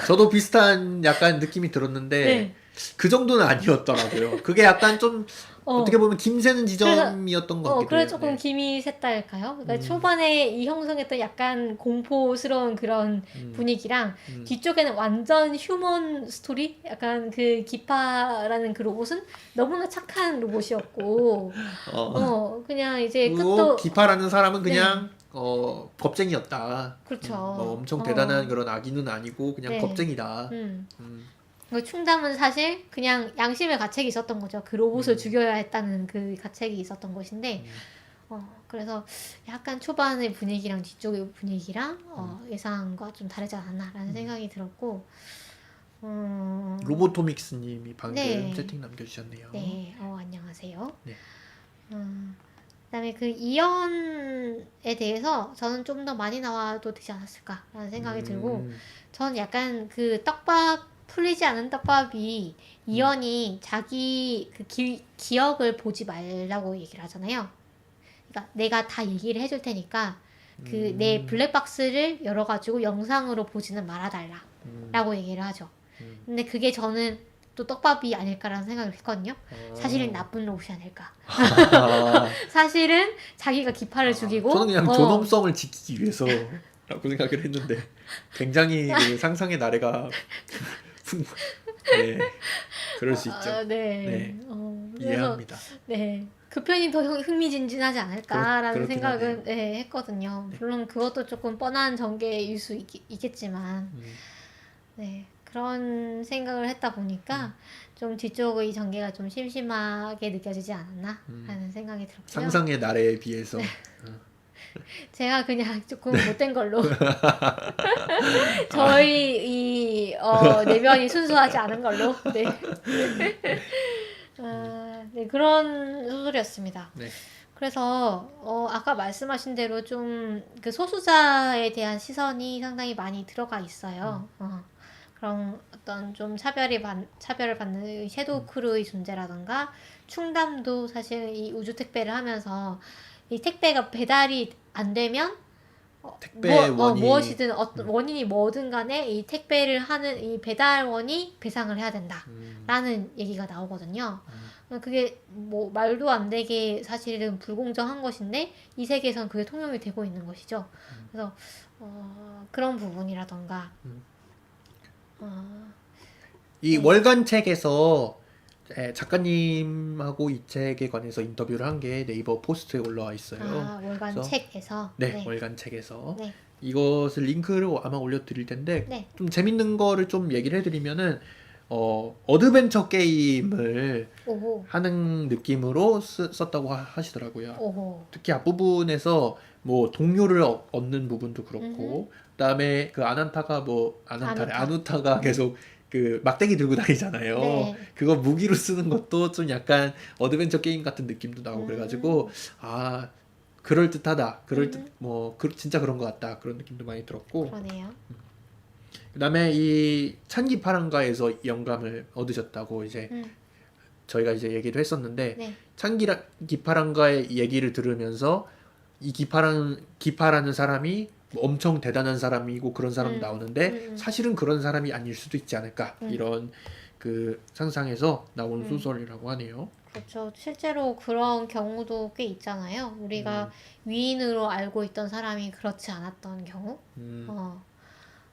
저도 비슷한 약간 느낌이 들었는데 네. 그 정도는 아니었더라고요. 그게 약간 좀 어떻게 보면 김새는 지점이었던 것 같기도 해요. 그래 조금 김이 샜달까요? 그러니까 초반에 이 형성했던 약간 공포스러운 그런 분위기랑 뒤쪽에는 완전 휴먼 스토리? 약간 그 기파라는 그 로봇은 너무나 착한 로봇이었고 그냥 이제 끝도 기파라는 사람은 그냥 겁쟁이였다. 그렇죠. 엄청 대단한 그런 악인은 아니고 그냥 네. 겁쟁이다. 그 충담은 사실 그냥 양심의 가책이 있었던 거죠. 그 로봇을 죽여야 했다는 그 가책이 있었던 것인데 그래서 약간 초반의 분위기랑 뒤쪽의 분위기랑 예상과 좀 다르지 않았나라는 생각이 들었고 로보토믹스님이 방금 네. 채팅 남겨주셨네요. 네, 안녕하세요. 네. 그다음에 그 이연에 대해서 저는 좀 더 많이 나와도 되지 않았을까라는 생각이 들고 저는 약간 그 떡밥 풀리지 않은 떡밥이 이연이 자기 그 기억을 보지 말라고 얘기를 하잖아요. 그러니까 내가 다 얘기를 해줄 테니까 그 내 블랙박스를 열어가지고 영상으로 보지는 말아달라라고 얘기를 하죠. 근데 그게 저는 또 떡밥이 아닐까라는 생각을 했거든요. 사실은 나쁜 로봇이 아닐까. 사실은 자기가 기파를 죽이고 저는 그냥 존엄성을 지키기 위해서라고 생각을 했는데 굉장히 그 상상의 나래가 네, 그럴 수 있죠. 네. 이해합니다. 네. 그 편이 더 흥미진진하지 않을까라는 생각은 하네요. 했거든요. 물론 그것도 조금 뻔한 전개일 수 있겠지만 네. 그런 생각을 했다 보니까 좀 뒤쪽의 전개가 좀 심심하게 느껴지지 않았나 하는 생각이 들었고요. 상상의 나래에 비해서 제가 그냥 조금 못된 걸로 저희 이 내면이 순수하지 않은 걸로 네. 네 그런 소설이었습니다. 네. 그래서 아까 말씀하신 대로 좀 그 소수자에 대한 시선이 상당히 많이 들어가 있어요. 그런 어떤 좀 차별을 받는 섀도우 크루의 존재라던가 충담도 사실 이 우주 택배를 하면서 이 택배가 배달이 안 되면 택배 원인이 무엇이든 어떤 원인이 뭐든 간에 이 택배를 하는 이 배달원이 배상을 해야 된다라는 얘기가 나오거든요. 그게 뭐 말도 안 되게 사실은 불공정한 것인데 이 세계에선 그게 통용이 되고 있는 것이죠. 그래서 그런 부분이라던가 이 네. 월간 책에서 작가님하고 이 책에 관해서 인터뷰를 한 게 네이버 포스트에 올라와 있어요. 월간 그래서 책에서 네, 월간 책에서 네. 이것을 링크를 아마 올려드릴 텐데 네. 좀 재밌는 거를 좀 얘기를 해드리면은 어드벤처 게임을 오호. 하는 느낌으로 썼다고 하시더라고요. 오호. 특히 앞부분에서 뭐 동료를 얻는 부분도 그렇고 그다음에 그 아누타가 계속 그 막대기 들고 다니잖아요. 네. 그거 무기로 쓰는 것도 좀 약간 어드벤처 게임 같은 느낌도 나고 그래가지고 아 그럴듯하다. 진짜 그런 것 같다. 그런 느낌도 많이 들었고 그러네요. 그다음에 이 찬기파랑가에서 영감을 얻으셨다고 이제 저희가 이제 얘기도 했었는데 네. 찬기파랑가의 얘기를 들으면서 이 기파라는 사람이 뭐 엄청 대단한 사람이고 그런 사람 나오는데 사실은 그런 사람이 아닐 수도 있지 않을까 이런 그 상상에서 나온 소설이라고 하네요. 그렇죠. 실제로 그런 경우도 꽤 있잖아요. 우리가 위인으로 알고 있던 사람이 그렇지 않았던 경우.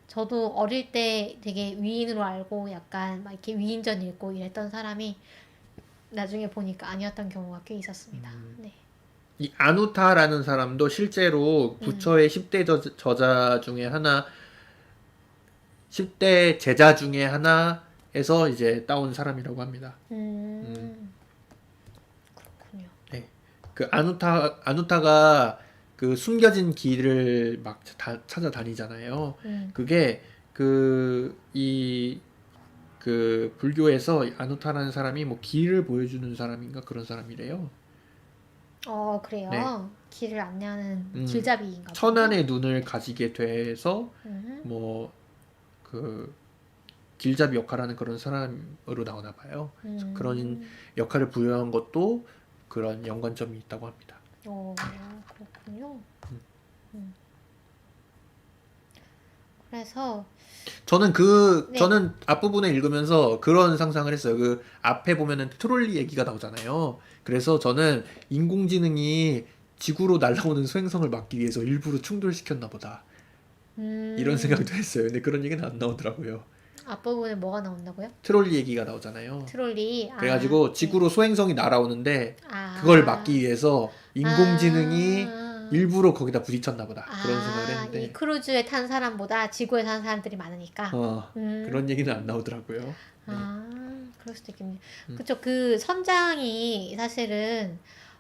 저도 어릴 때 되게 위인으로 알고 약간 막 이렇게 위인전 읽고 이랬던 사람이 나중에 보니까 아니었던 경우가 꽤 있었습니다. 네. 이 아누타라는 사람도 실제로 부처의 10대 저자 중에 하나, 10대 제자 중에 하나에서 이제 따온 사람이라고 합니다. 그렇군요. 네. 그 아누타가 그 숨겨진 길을 막 찾아다니잖아요. 그게 그 불교에서 아누타라는 사람이 뭐 길을 보여주는 사람인가 그런 사람이래요. 그래요. 네. 길을 안내하는 길잡이인가 보요. 천안의 눈을 가지게 돼서 뭐 그 길잡이 역할하는 그런 사람으로 나오나 봐요. 그래서 그런 역할을 부여한 것도 그런 연관점이 있다고 합니다. 그렇군요. 그래서 저는 네. 저는 앞부분에 읽으면서 그런 상상을 했어요. 그 앞에 보면은 트롤리 얘기가 나오잖아요. 그래서 저는 인공지능이 지구로 날아오는 소행성을 막기 위해서 일부러 충돌시켰나 보다. 이런 생각도 했어요. 근데 그런 얘기는 안 나오더라고요. 앞부분에 뭐가 나온다고요? 트롤리 얘기가 나오잖아요. 트롤리. 그래가지고 지구로 네. 소행성이 날아오는데 그걸 막기 위해서 인공지능이 일부러 거기다 부딪혔나 보다. 그런 생각을 했는데 이 크루즈에 탄 사람보다 지구에 사는 사람들이 많으니까. 그런 얘기는 안 나오더라고요. 네. 그럴 수도 있겠네요. 그쵸. 그 선장이 사실은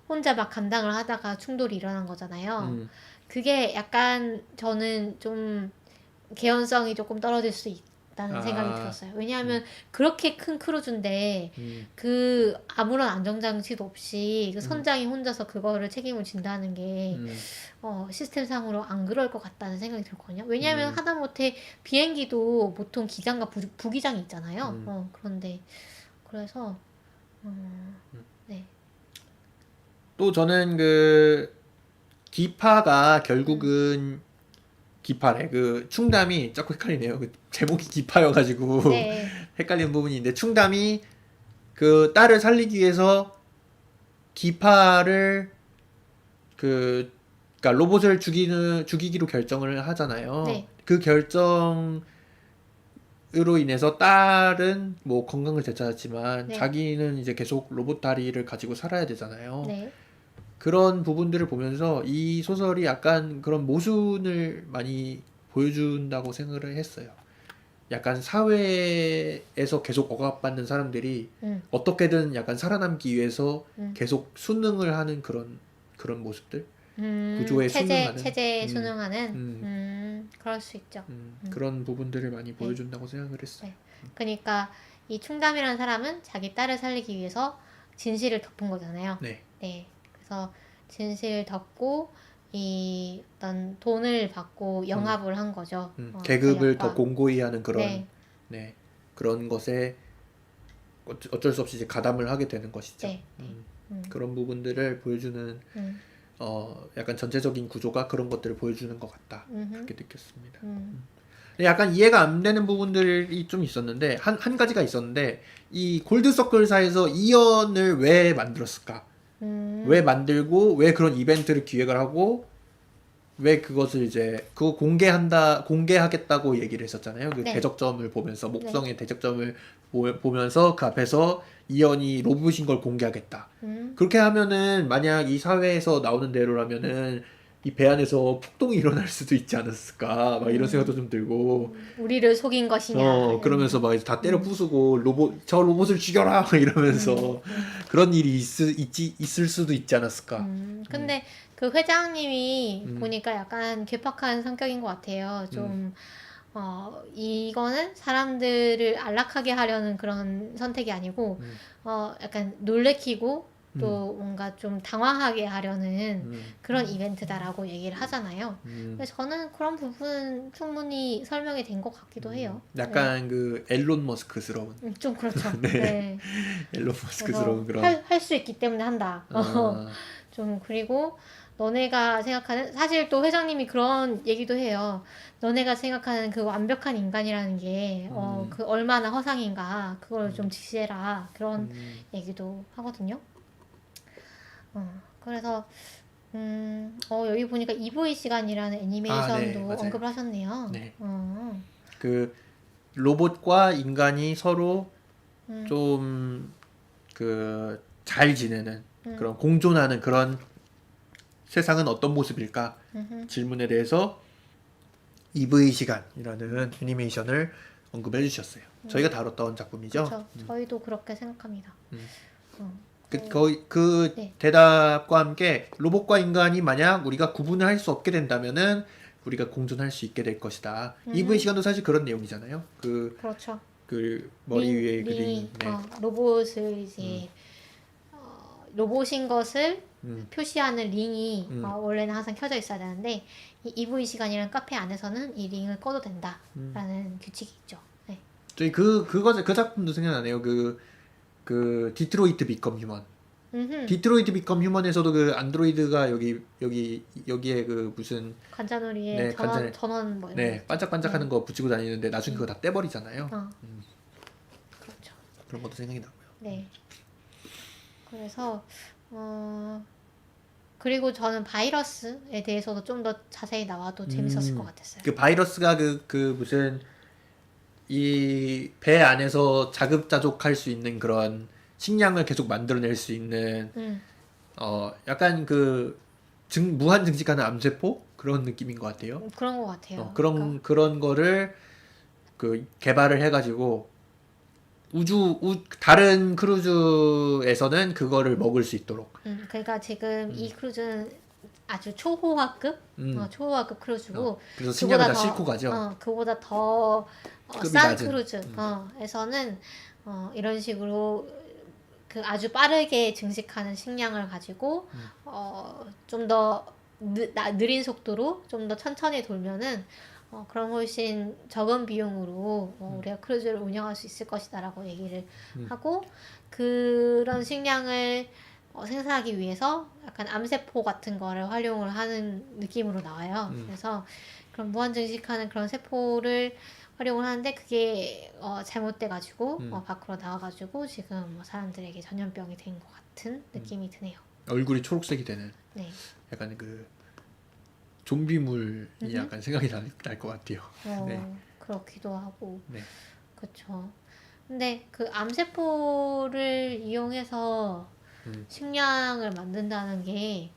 혼자 막 감당을 하다가 충돌이 일어난 거잖아요. 그게 약간 저는 좀 개연성이 조금 떨어질 수 있다는 생각이 들었어요. 왜냐하면 그렇게 큰 크루즈인데 그 아무런 안정장치도 없이 그 선장이 혼자서 그거를 책임을 진다는 게 시스템상으로 안 그럴 것 같다는 생각이 들거든요. 왜냐하면 하다못해 비행기도 보통 기장과 부기장이 있잖아요. 그런데 그래서 네. 또 저는 그 기파가 결국은 기파래. 그 충담이 자꾸 헷갈리네요. 그 제목이 기파여가지고 네. 헷갈리는 부분이 있는데 충담이 그 딸을 살리기 위해서 기파를 그러니까 로봇을 죽이기로 결정을 하잖아요. 네. 그 결정으로 인해서 딸은 뭐 건강을 되찾았지만 네. 자기는 이제 계속 로봇 다리를 가지고 살아야 되잖아요. 네. 그런 부분들을 보면서 이 소설이 약간 그런 모순을 많이 보여준다고 생각을 했어요. 약간 사회에서 계속 억압받는 사람들이 어떻게든 약간 살아남기 위해서 계속 순응을 하는 그런 모습들. 구조에 순응하는 체제에 순응하는 그럴 수 있죠. 그런 부분들을 많이 보여준다고 생각을 했어요. 네. 그러니까 이 충담이라는 사람은 자기 딸을 살리기 위해서 진실을 덮은 거잖아요. 네. 네. 그래서 진실을 덮고 이 어떤 돈을 받고 영합을 한 거죠. 계급을 세력과. 더 공고히 하는 그런 네. 그런 것에 어쩔 수 없이 이제 가담을 하게 되는 것이죠. 네. 그런 부분들을 보여주는 약간 전체적인 구조가 그런 것들을 보여주는 것 같다. 음흠. 그렇게 느꼈습니다. 음. 근데 약간 이해가 안 되는 부분들이 좀 있었는데 한 가지가 있었는데 이 골드서클사에서 이연을 왜 만들었을까? 왜 만들고 왜 그런 이벤트를 기획을 하고 왜 그것을 이제 그거 공개하겠다고 얘기를 했었잖아요. 그 네. 대적점을 보면서 네. 목성의 대적점을 보면서 그 앞에서 이연이 로봇인 걸 공개하겠다. 그렇게 하면은 만약 이 사회에서 나오는 대로라면은 이 배 안에서 폭동이 일어날 수도 있지 않았을까 막 이런 생각도 좀 들고 우리를 속인 것이냐. 그러면서 막 이제 다 때려 부수고 저 로봇을 죽여라 막 이러면서 그런 일이 있을 수도 있지 않았을까. 근데 그 회장님이 음. 보니까 약간 괴팍한 성격인 것 같아요. 좀, 이거는 사람들을 안락하게 하려는 그런 선택이 아니고, 약간 놀래키고, 또 뭔가 좀 당황하게 하려는 그런 이벤트다라고 얘기를 하잖아요. 그래서 저는 그런 부분 충분히 설명이 된 것 같기도 해요. 약간 그 앨런 머스크스러운 좀 그렇죠. 네. 네. 앨런 그래서 머스크스러운 그런 할 수 있기 때문에 한다. 좀 그리고 너네가 생각하는 사실 또 회장님이 그런 얘기도 해요. 너네가 생각하는 그 완벽한 인간이라는 게 그 얼마나 허상인가 그걸 좀 지시해라 그런 얘기도 하거든요. 그래서 여기 보니까 EV 시간이라는 애니메이션도 네, 맞아요. 언급을 하셨네요. 네. 그 로봇과 인간이 서로 좀 그 잘 지내는 그런 공존하는 그런 세상은 어떤 모습일까 질문에 대해서 EV 시간이라는 애니메이션을 언급해 주셨어요. 저희가 다뤘던 작품이죠. 그렇죠. 저희도 그렇게 생각합니다. 그 네. 대답과 함께 로봇과 인간이 만약 우리가 구분을 할 수 없게 된다면은 우리가 공존할 수 있게 될 것이다. EV 시간도 사실 그런 내용이잖아요. 그렇죠. 그 머리 위에 그 링. 네. 로봇을 이제 로봇인 것을 표시하는 링이 원래는 항상 켜져 있어야 되는데 이 EV 시간이라는 카페 안에서는 이 링을 꺼도 된다라는 규칙이 있죠. 네. 저희 그 작품도 생각나네요. 그 디트로이트 비컴 휴먼. 디트로이트 비컴 휴먼에서도 그 안드로이드가 여기에 그 무슨 관자놀이에 네, 전원 뭐 이런 네, 반짝반짝하는 거 붙이고 다니는데 나중에 그거 다 떼버리잖아요. 그렇죠. 그런 것도 생각이 나고요. 네. 그래서 그리고 저는 바이러스에 대해서도 좀 더 자세히 나와도 재밌었을 것 같았어요. 그 바이러스가 그 무슨 이 배 안에서 자급자족할 수 있는 그런 식량을 계속 만들어낼 수 있는 약간 그 무한 증식하는 암세포 그런 느낌인 것 같아요. 그런 것 같아요. 그런 거를 그 개발을 해가지고 다른 크루즈에서는 그거를 먹을 수 있도록. 그러니까 지금 이 크루즈는 아주 초호화급, 초호화급 크루즈고 그래서 식량을 다 싣고 가죠. 그보다 더 싼 크루즈에서는 이런 식으로 그 아주 빠르게 증식하는 식량을 가지고 좀 더 느린 속도로 좀 더 천천히 돌면은 그럼 훨씬 적은 비용으로 우리가 크루즈를 운영할 수 있을 것이다라고 얘기를 하고 그런 식량을 생산하기 위해서 약간 암세포 같은 거를 활용을 하는 느낌으로 나와요. 그래서 그런 무한 증식하는 그런 세포를 활용을 하는데 그게 잘못돼가지고 밖으로 나와가지고 지금 뭐 사람들에게 전염병이 된 것 같은 느낌이 드네요. 얼굴이 초록색이 되는 네. 약간 그 좀비물이 약간 생각이 날 것 같아요. 네. 그렇기도 하고. 네. 그렇죠. 근데 그 암세포를 이용해서 식량을 만든다는 게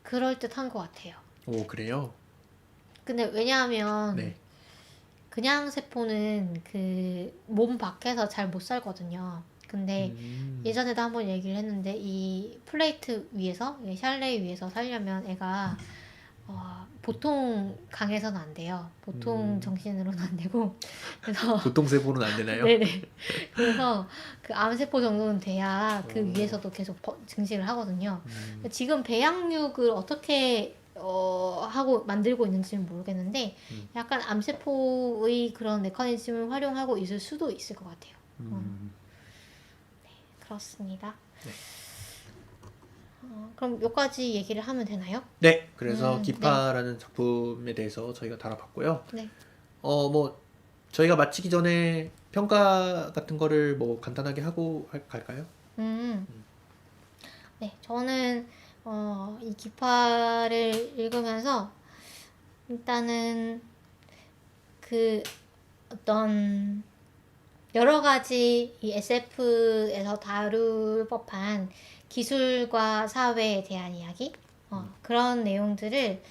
그럴듯한 것 같아요. 오, 그래요? 근데 왜냐하면 네. 그냥 세포는 그 몸 밖에서 잘 못 살거든요. 근데 예전에도 한번 얘기를 했는데 이 플레이트 위에서 샬레 위에서 살려면 애가 보통 강에서는 안 돼요. 보통 정신으로는 안 되고 그래서 보통 세포는 안 되나요? 네네. 그래서 그 암세포 정도는 돼야 그 위에서도 계속 증식을 하거든요. 지금 배양육을 어떻게 하고 만들고 있는지는 모르겠는데 약간 암세포의 그런 메커니즘을 활용하고 있을 수도 있을 것 같아요. 네, 그렇습니다. 네. 그럼 몇 가지 얘기를 하면 되나요? 네, 그래서 네. 기파라는 작품에 대해서 저희가 다뤄봤고요. 네. 뭐 저희가 마치기 전에 평가 같은 거를 뭐 간단하게 하고 갈까요? 음. 네, 저는 이 기파를 읽으면서 일단은 그 어떤 여러 가지 이 SF에서 다룰 법한 기술과 사회에 대한 이야기 그런 내용들을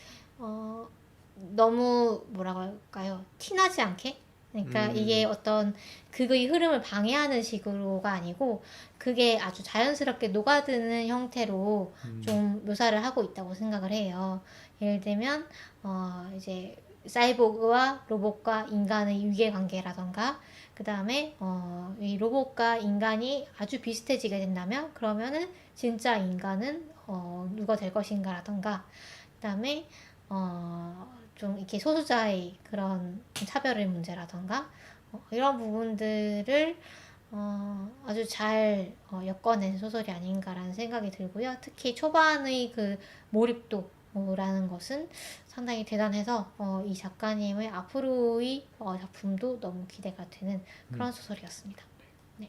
너무 뭐라고 할까요? 티나지 않게 그러니까 이게 어떤 극의 흐름을 방해하는 식으로가 아니고 그게 아주 자연스럽게 녹아드는 형태로 좀 묘사를 하고 있다고 생각을 해요. 예를 들면 이제 사이보그와 로봇과 인간의 유괴관계라던가 그 다음에 이 로봇과 인간이 아주 비슷해지게 된다면 그러면은 진짜 인간은 누가 될 것인가라던가 그 다음에 좀 이렇게 소수자의 그런 차별의 문제라던가 이런 부분들을 아주 잘 엮어낸 소설이 아닌가라는 생각이 들고요. 특히 초반의 그 몰입도라는 것은 상당히 대단해서 이 작가님의 앞으로의 작품도 너무 기대가 되는 그런 소설이었습니다. 네.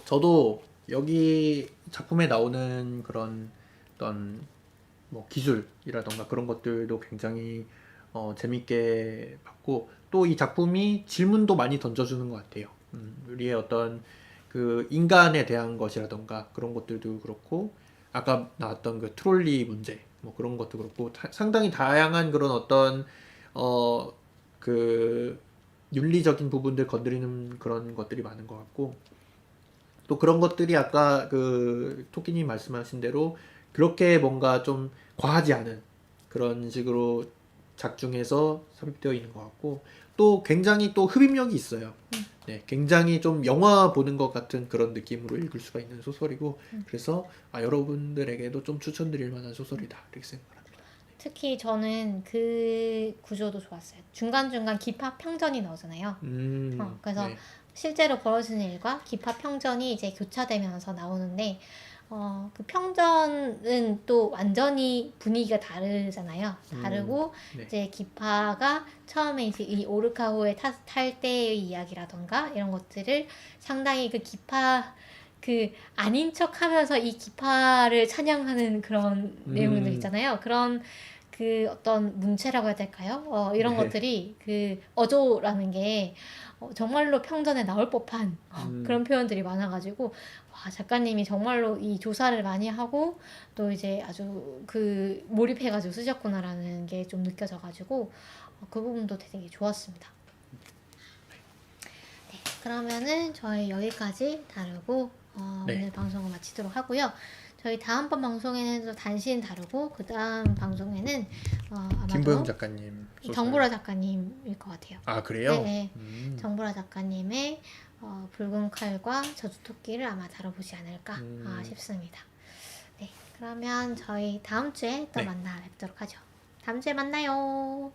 저도 여기 작품에 나오는 그런 어떤 뭐 기술이라던가 그런 것들도 굉장히 재밌게 봤고 또 이 작품이 질문도 많이 던져주는 것 같아요. 우리의 어떤 그 인간에 대한 것이라던가 그런 것들도 그렇고 아까 나왔던 그 트롤리 문제 뭐 그런 것도 그렇고 상당히 다양한 그런 어떤 그 윤리적인 부분들 건드리는 그런 것들이 많은 것 같고 또 그런 것들이 아까 그 토끼님 말씀하신 대로 그렇게 뭔가 좀 과하지 않은 그런 식으로 작중해서 삽입되어 있는 것 같고 또 굉장히 또 흡입력이 있어요. 네, 굉장히 좀 영화 보는 것 같은 그런 느낌으로 읽을 수가 있는 소설이고 그래서 여러분들에게도 좀 추천드릴 만한 소설이다 이렇게 생각합니다. 특히 저는 그 구조도 좋았어요. 중간중간 기파 평전이 나오잖아요. 그래서 네. 실제로 벌어지는 일과 기파 평전이 이제 교차되면서 나오는데 그 평전은 또 완전히 분위기가 다르잖아요. 다르고 네. 이제 기파가 처음에 이제 이 오르카호에 탈 때의 이야기라던가 이런 것들을 상당히 그 기파 그 아닌 척하면서 이 기파를 찬양하는 그런 내용들 있잖아요. 그런 그 어떤 문체라고 해야 될까요? 이런 네. 것들이 그 어조라는 게 정말로 평전에 나올 법한 그런 표현들이 많아가지고 와 작가님이 정말로 이 조사를 많이 하고 또 이제 아주 그 몰입해가지고 쓰셨구나라는 게 좀 느껴져가지고 그 부분도 되게 좋았습니다. 네, 그러면은 저희 여기까지 다루고 네. 오늘 방송을 마치도록 하고요. 저희 다음번 방송에는 또 단신 다루고 그 다음 방송에는 아마도 김보영 작가님 소설. 정보라 작가님일 것 같아요. 아 그래요? 네, 정보라 작가님의 붉은 칼과 저주토끼를 아마 다뤄보지 않을까 싶습니다. 네, 그러면 저희 다음 주에 또 네. 만나 뵙도록 하죠. 다음 주에 만나요.